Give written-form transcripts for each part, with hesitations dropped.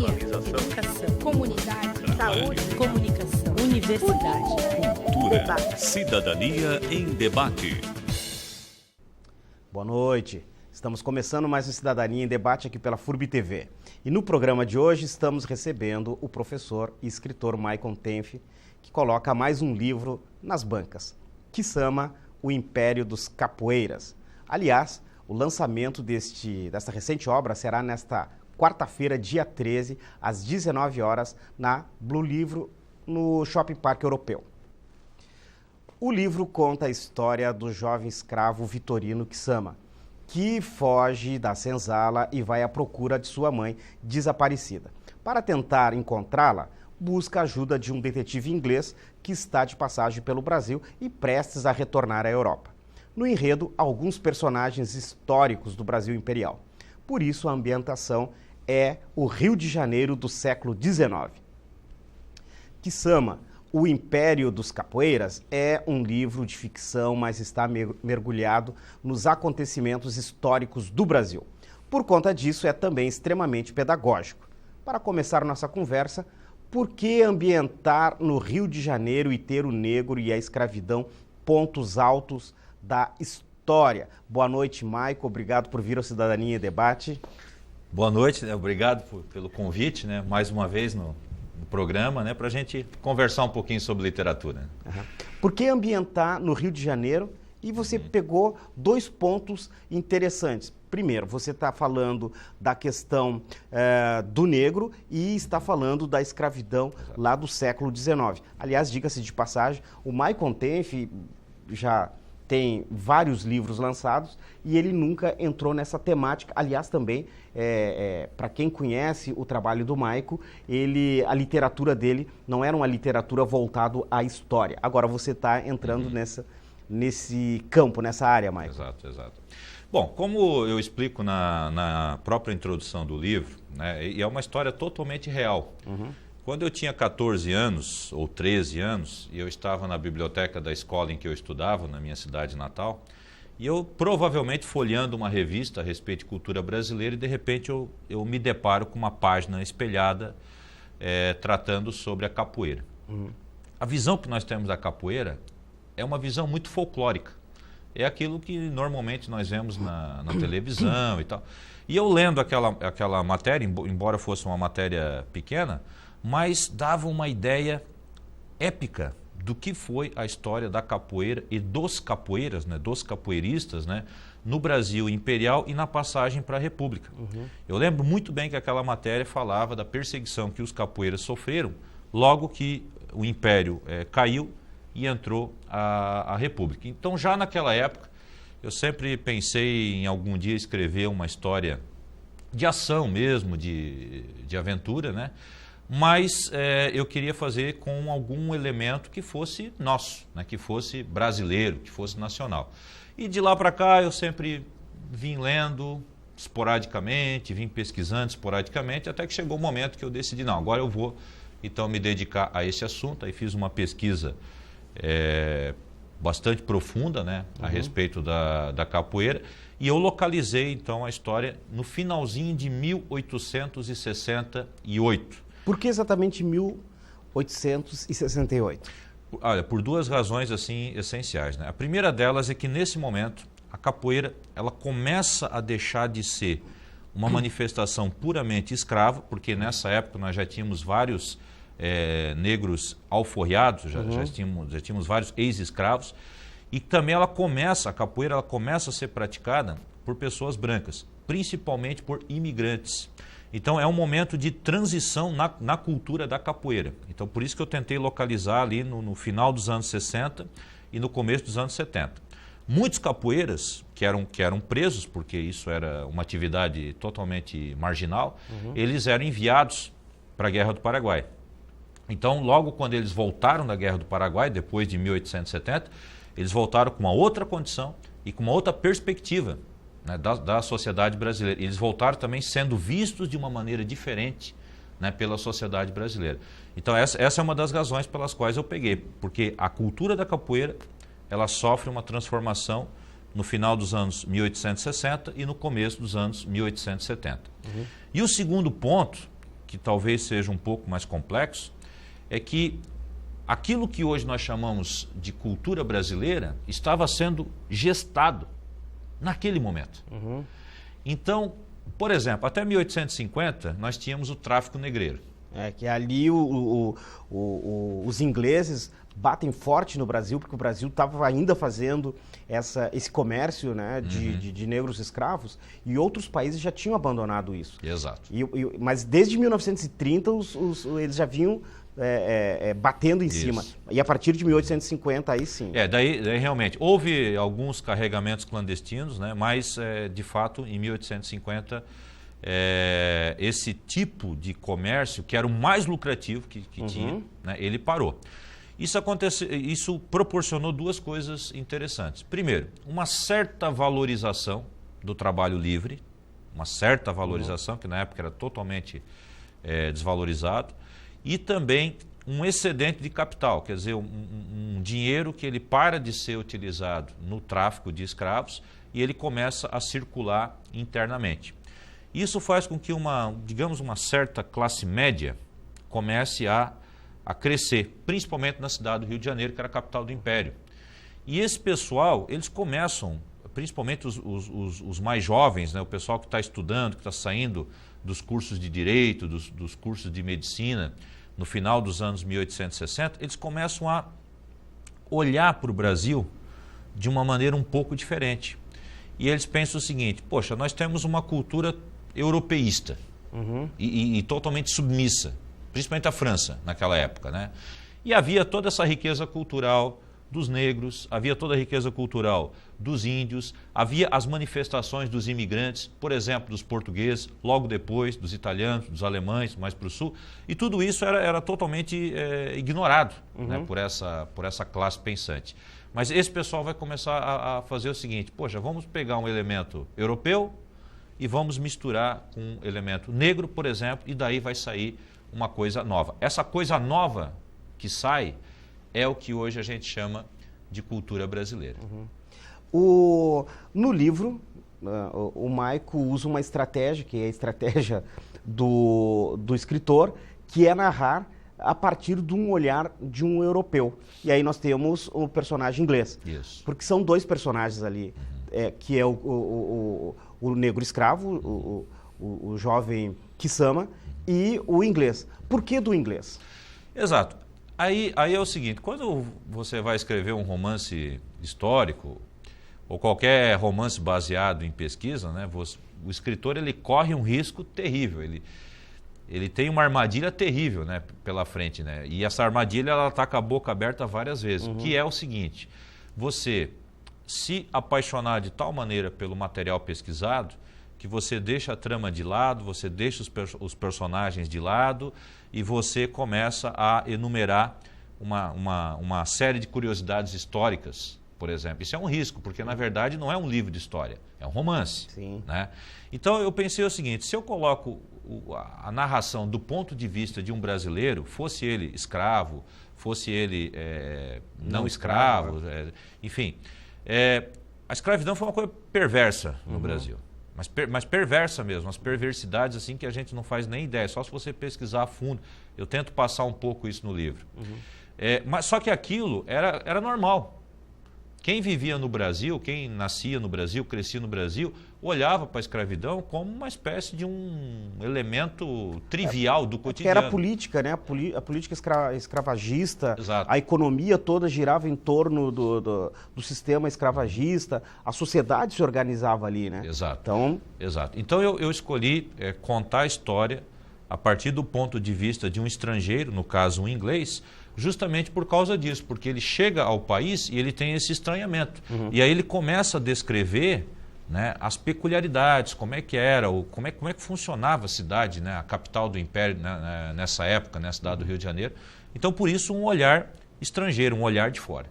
Educação. Comunidade. Saúde. Comunicação. Universidade. Cultura. Debate. Cidadania em debate. Boa noite. Estamos começando mais um Cidadania em Debate aqui pela FURB TV. E no programa de hoje estamos recebendo o professor e escritor Maicon Tenf, que coloca mais um livro nas bancas, que chama O Império dos Capoeiras. Aliás, o lançamento desta recente obra será nesta quarta-feira, dia 13, às 19 horas, na Blue Livro, no Shopping Parque Europeu. O livro conta a história do jovem escravo Vitorino Ksama, que foge da senzala e vai à procura de sua mãe desaparecida. Para tentar encontrá-la, busca a ajuda de um detetive inglês que está de passagem pelo Brasil e prestes a retornar à Europa. No enredo, alguns personagens históricos do Brasil imperial. Por isso, a ambientação é o Rio de Janeiro do século XIX. Ksama, O Império dos Capoeiras, é um livro de ficção, mas está mergulhado nos acontecimentos históricos do Brasil. Por conta disso, é também extremamente pedagógico. Para começar nossa conversa, por que ambientar no Rio de Janeiro e ter o negro e a escravidão pontos altos da história? Boa noite, Maicon. Obrigado por vir ao Cidadania em Debate. Boa noite, obrigado pelo convite, mais uma vez no programa, para a gente conversar um pouquinho sobre literatura. Uhum. Por que ambientar no Rio de Janeiro? E você pegou dois pontos interessantes. Primeiro, você está falando da questão do negro e está falando da escravidão lá do século XIX. Aliás, diga-se de passagem, o Maicon Tenf já tem vários livros lançados e ele nunca entrou nessa temática. Aliás, também, para quem conhece o trabalho do Maicon, a literatura dele não era uma literatura voltada à história. Agora você está entrando nesse campo, nessa área, Maicon. Exato. Bom, como eu explico na própria introdução do livro, e é uma história totalmente real. Uhum. Quando eu tinha 14 anos, ou 13 anos, e eu estava na biblioteca da escola em que eu estudava, na minha cidade natal, e eu provavelmente folheando uma revista a respeito de cultura brasileira, e de repente eu me deparo com uma página espelhada tratando sobre a capoeira. Uhum. A visão que nós temos da capoeira é uma visão muito folclórica. É aquilo que normalmente nós vemos na televisão e tal. E eu lendo aquela matéria, embora fosse uma matéria pequena, mas dava uma ideia épica do que foi a história da capoeira e dos capoeiras, dos capoeiristas, no Brasil imperial e na passagem para a República. Uhum. Eu lembro muito bem que aquela matéria falava da perseguição que os capoeiras sofreram logo que o Império caiu e entrou a República. Então, já naquela época, eu sempre pensei em algum dia escrever uma história de ação mesmo, de aventura, mas eu queria fazer com algum elemento que fosse nosso, que fosse brasileiro, que fosse nacional. E de lá para cá eu sempre vim lendo esporadicamente, vim pesquisando esporadicamente, até que chegou o momento que eu decidi, não, agora eu vou então me dedicar a esse assunto. Aí fiz uma pesquisa bastante profunda a respeito da capoeira, e eu localizei então a história no finalzinho de 1868. Por que exatamente 1868? Olha, por duas razões assim essenciais. A primeira delas é que nesse momento a capoeira ela começa a deixar de ser uma manifestação puramente escrava, porque nessa época nós já tínhamos vários negros alforriados, já tínhamos vários ex-escravos, e também a capoeira ela começa a ser praticada por pessoas brancas, principalmente por imigrantes. Então é um momento de transição na cultura da capoeira. Então por isso que eu tentei localizar ali no final dos anos 60 e no começo dos anos 70. Muitos capoeiras que eram presos, porque isso era uma atividade totalmente marginal, eles eram enviados para a Guerra do Paraguai. Então logo quando eles voltaram da Guerra do Paraguai, depois de 1870, eles voltaram com uma outra condição e com uma outra perspectiva da sociedade brasileira. Eles voltaram também sendo vistos de uma maneira diferente pela sociedade brasileira. Então essa é uma das razões pelas quais eu peguei, porque a cultura da capoeira ela sofre uma transformação no final dos anos 1860 e no começo dos anos 1870. E o segundo ponto que talvez seja um pouco mais complexo, é que aquilo que hoje nós chamamos de cultura brasileira estava sendo gestado naquele momento. Então, por exemplo, até 1850 nós tínhamos o tráfico negreiro. Que ali os ingleses batem forte no Brasil, porque o Brasil estava ainda fazendo esse comércio, né, de negros escravos, e outros países já tinham abandonado isso. Exato. Mas desde 1930 eles já vinham batendo em cima. E a partir de 1850, aí sim. Daí realmente, houve alguns carregamentos clandestinos, né, mas de fato em 1850 esse tipo de comércio, que era o mais lucrativo que tinha, né, ele parou. Isso proporcionou duas coisas interessantes. Primeiro, uma certa valorização do trabalho livre, uma certa valorização, que na época era totalmente desvalorizado, e também um excedente de capital, quer dizer, um dinheiro que ele para de ser utilizado no tráfico de escravos e ele começa a circular internamente. Isso faz com que digamos, uma certa classe média comece a crescer, principalmente na cidade do Rio de Janeiro, que era a capital do Império. E esse pessoal, eles começam, principalmente os mais jovens, né, o pessoal que está estudando, que está saindo dos cursos de Direito, dos cursos de Medicina, no final dos anos 1860, eles começam a olhar para o Brasil de uma maneira um pouco diferente. E eles pensam o seguinte: poxa, nós temos uma cultura europeísta e totalmente submissa, principalmente a França naquela época, né? E havia toda essa riqueza cultural dos negros, havia toda a riqueza cultural dos índios, havia as manifestações dos imigrantes, por exemplo, dos portugueses, logo depois dos italianos, dos alemães, mais para o sul, e tudo isso era totalmente ignorado, né, por essa classe pensante. Mas esse pessoal vai começar a fazer o seguinte: poxa, vamos pegar um elemento europeu e vamos misturar com um elemento negro, por exemplo, e daí vai sair uma coisa nova. Essa coisa nova que sai é o que hoje a gente chama de cultura brasileira. No livro, o Maico usa uma estratégia, que é a estratégia do escritor, que é narrar a partir de um olhar de um europeu. E aí nós temos o personagem inglês. Isso. Porque são dois personagens ali, que é o negro escravo, o jovem Kisama, e o inglês. Por que do inglês? Exato. Aí é o seguinte: quando você vai escrever um romance histórico, ou qualquer romance baseado em pesquisa, né, o escritor ele corre um risco terrível, ele tem uma armadilha terrível, né, pela frente, né, e essa armadilha ela está com a boca aberta várias vezes, que é o seguinte: você se apaixonar de tal maneira pelo material pesquisado, que você deixa a trama de lado, você deixa os personagens de lado e você começa a enumerar uma série de curiosidades históricas, por exemplo. Isso é um risco, porque na verdade não é um livro de história, é um romance. Sim. Né? Então eu pensei o seguinte: se eu coloco a narração do ponto de vista de um brasileiro, fosse ele escravo, fosse ele não escravo, enfim, a escravidão foi uma coisa perversa no Brasil. Mas perversa mesmo, as perversidades assim que a gente não faz nem ideia, só se você pesquisar a fundo. Eu tento passar um pouco isso no livro. Mas só que aquilo era normal. Quem vivia no Brasil, quem nascia no Brasil, crescia no Brasil, olhava para a escravidão como uma espécie de um elemento trivial do cotidiano. Que era a política, né? A política escravagista. Exato. A economia toda girava em torno do sistema escravagista, a sociedade se organizava ali, né? Exato. Então, Então eu escolhi contar a história a partir do ponto de vista de um estrangeiro, no caso um inglês, justamente por causa disso, porque ele chega ao país e ele tem esse estranhamento. E aí ele começa a descrever, né, as peculiaridades, como é que era, como é que funcionava a cidade, né, a capital do Império, né, nessa época, na cidade do Rio de Janeiro. Então, por isso, um olhar estrangeiro, um olhar de fora.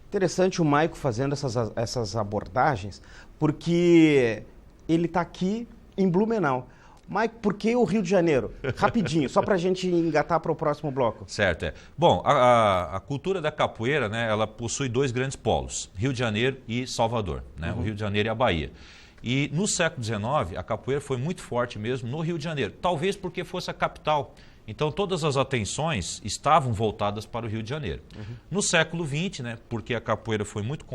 Interessante o Maico fazendo essas abordagens, porque ele está aqui em Blumenau. Maico, por que o Rio de Janeiro? Rapidinho, só para a gente engatar para o próximo bloco. Certo, Bom, a cultura da capoeira, né, ela possui dois grandes polos, Rio de Janeiro e Salvador, né, o Rio de Janeiro e a Bahia. E no século XIX, a capoeira foi muito forte mesmo no Rio de Janeiro, talvez porque fosse a capital. Então, todas as atenções estavam voltadas para o Rio de Janeiro. No século XX, né, porque a capoeira foi muito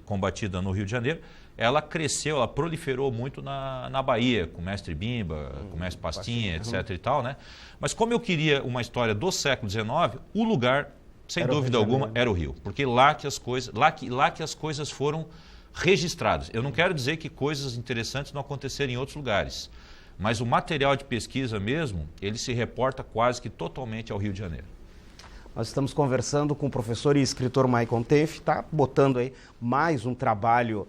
combatida no Rio de Janeiro, ela cresceu, ela proliferou muito na Bahia, com o mestre Bimba, com o mestre Pastinha, etc. e tal, né? Mas como eu queria uma história do século XIX, o lugar, sem dúvida alguma, era o Rio. Porque lá que as coisas foram registradas. Eu não quero dizer que coisas interessantes não aconteceram em outros lugares. Mas o material de pesquisa mesmo, ele se reporta quase que totalmente ao Rio de Janeiro. Nós estamos conversando com o professor e escritor Maicon Tenff, está botando aí mais um trabalho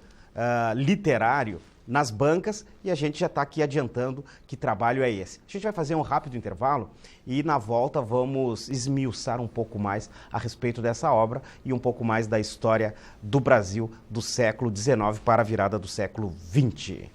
literário nas bancas e a gente já está aqui adiantando que trabalho é esse. A gente vai fazer um rápido intervalo e na volta vamos esmiuçar um pouco mais a respeito dessa obra e um pouco mais da história do Brasil do século XIX para a virada do século XX.